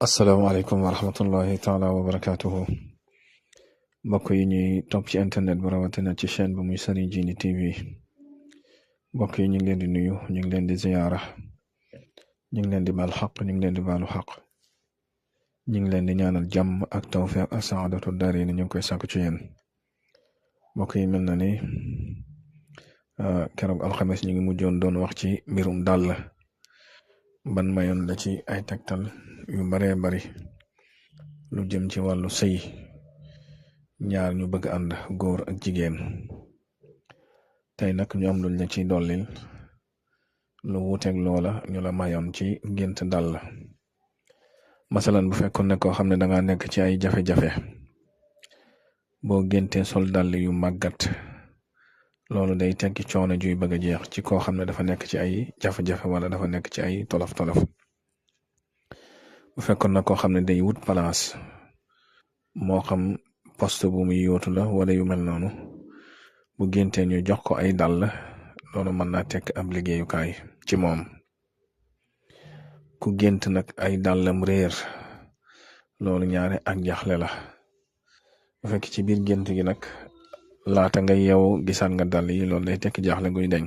asalaamaaleykum wa rahmatullahi taala wa barakaatuhu mbokk yi ñuy topp ci internet bu rawatina ci chaîne bu muy Serigne Djily TV mbokk yi ñu ngi leen di nuyu ñu ngi leen di ziyaara ñu ngi leen di baal xaq ñu ngi leen di baalu xaq ñu ngi leen di ñaanal jàmm ak tawfiq ak saadatu daarayni ñu ngi koy sàkku ci yéen mbokk yi mel na ni keroog alxames ñu ngi mujjoon doon wax ci mbirum dàll ban mayoon la ci ay tegtal yu baree bari lu jëm ci wàllu sëy ñaar ñu bëgg ànd góor ak jigéen tey nag ñu am luñ la ci dollil lu wuuteeg loola ñu la mayoon ci gént dàll masalan bu fekkoon ne koo xam ne danga nekk ci ay jafe-jafe boo géntee sol dàll yu màggat loolu day tekki coono juy bëgg a jeex ci koo xam ne dafa nekk ci ay jafe-jafe wala dafa nekk ci ay tolof-tolof bu fekkoon na koo xam ne day wut place moo xam poste bu muy yóotu la wala yu mel noonu bu géntee ñu jox ko ay dàll loolu mën naa tekk ab liggéeyukaay ci moom ku gént nag ay dàllam réer loolu ñaare ak jaxle la bu fekk ci biir gént gi nag laata nga yeewu gisaat nga dàll yi loolu day tekk jaaxle guy deñ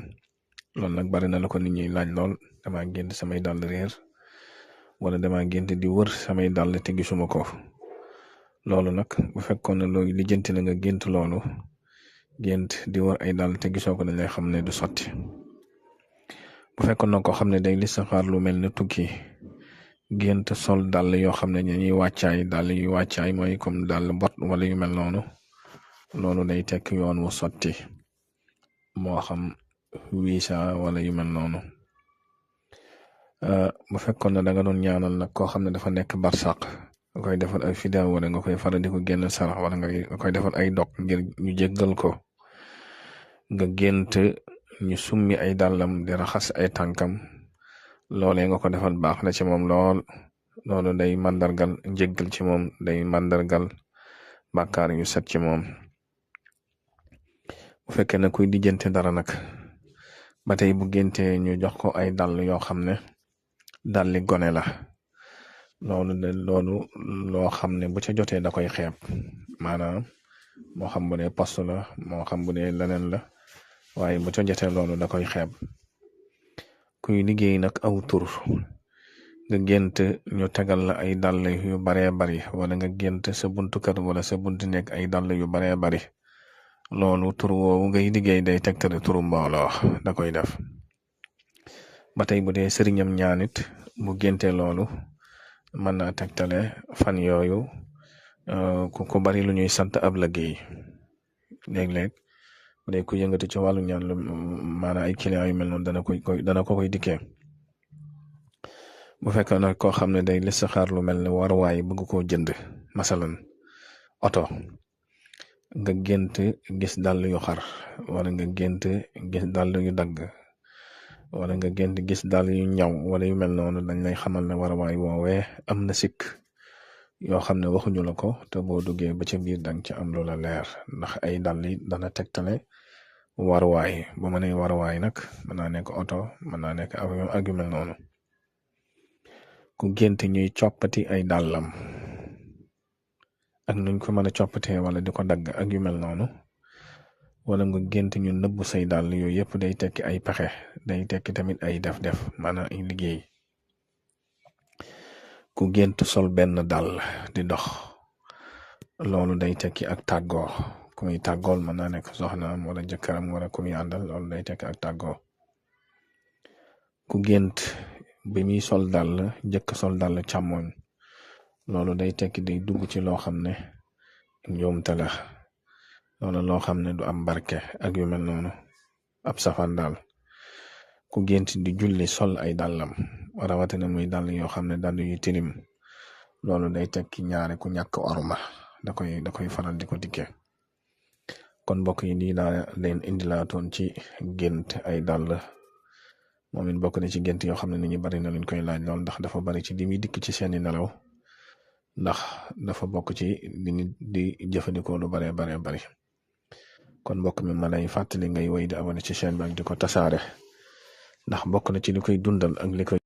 loolu nag bari na la ko nit ñi laaj lool dama gént samay dàll réer wala dama gént di wër samay dàll te gisuma ko loolu nag bu fekkoon ne loolu lijjanti na nga gént loolu gént di wër ay dàll te gisoo ko dañ lay xam ne du sotti bu fekkoon na ko xam ne day listixaar lu mel ne tukki gént sol dàll yoo xam ne ñuy wàccaay dàll yu wàccaay mooy comme dàll bot wala yu mel noonu loolu day tekk yoon wu sotti moo xam visa wala yu mel noonu bu fekkoon ne da nga doon ñaanal nag koo xam ne dafa nekk barsaq nga koy defal ay fidaaw wala nga koy faral di ko génn sarax wala nga koy defal ay dog ngir ñu jéggal ko nga gént ñu summi ay dàllam di raxas ay tànkam loolee nga ko defal baax na ci moom loolu day màndargal njéggal ci moom day màndargal bàkkaar yu set ci moom bu fekkee ne kuy dijjante dara nag ba tey bu géntee ñu jox ko ay dàll yoo xam ne dàlli gone la loolu loo xam ne bu ca jotee da koy xeeb maanaam moo xam bu dee poste la moo xam bu dee leneen la waaye bu ca jotee loolu da koy xeeb kuy liggéey nag aw tur nga gént ñu tegal la ay dàll yu baree bari wala nga gént sa buntu kër wala sa buntu nekk ay dàll yu baree bari loolu tur woowu ngay liggéey day tegtale turu mbooloo da koy def ba tey bu dee sëriñam ñaanit bu génte loolu mën naa tegtale fan yooyu ku bari lu ñuy sant ab liggéey léeg-léeg bu dee ku yëngati ci wàllu ñaan lu maanaam ay clients yu mel noonu dana ko koy dikkee bu fekkee nag koo xam ne day listixaar lu mel ne waruwaay bëgg koo jënd masalan oto nga gént gis dàll yu xar wala nga gént gis dàll yu dagg wala nga gént gis dàll yu ñaw wala yu mel noonu dañ lay xamal ne waruwaay woowee am na sikk yoo xam ne waxuñu la ko te boo duggee ba ca biir dang ci am lu la leer ndax ay dàll yi dana tegtale waruwaay bu ma nee waruwaay nag mën naa nekk oto mën naa nekk avion ak yu mel noonu ku gént ñuy coppati ay dàllam ak nuñ ko mën a coppatee wala di ko dagg ak yu mel noonu wala nga gént ñu nëbb say dàll yooyu yëpp day tekki ay pexe day tekki tamit ay def-def maanaam ay liggéey ku gént sol benn dàll di dox loolu day tekki ak tàggoo ku muy tàggool mën naa nekk soxnaam wala jëkkëram wala ku muy àndal loolu day tekki ak tàggoo ku gént bi muy sol dàll jëkk sol dàll càmmoñ loolu day tekki day dugg ci loo xam ne njuumte la loolu loo xam ne du am barke ak yu mel noonu ab safaan daal ku gént di julli sol ay dàllam rawatina muy dàll yoo xam ne dàll yu tilim loolu day tekki ñaare ku ñàkk orma da koy faral di ko dikkee kon mbokk yi nii daa leen indilaatoon ci gént ay dàll moom it bokk na ci gént yoo xam ne nit ñi bari na luñ koy laaj lool ndax dafa bari ci di muy dikk ci seeni nelaw ndax dafa bokk ci li nit di jëfandikoo lu bari kon mbokk mi ma lay fàttali ngay woy di abonné ci chaîne bi ak di ko tasaare ndax bokk na ci li koy dundal ak li koy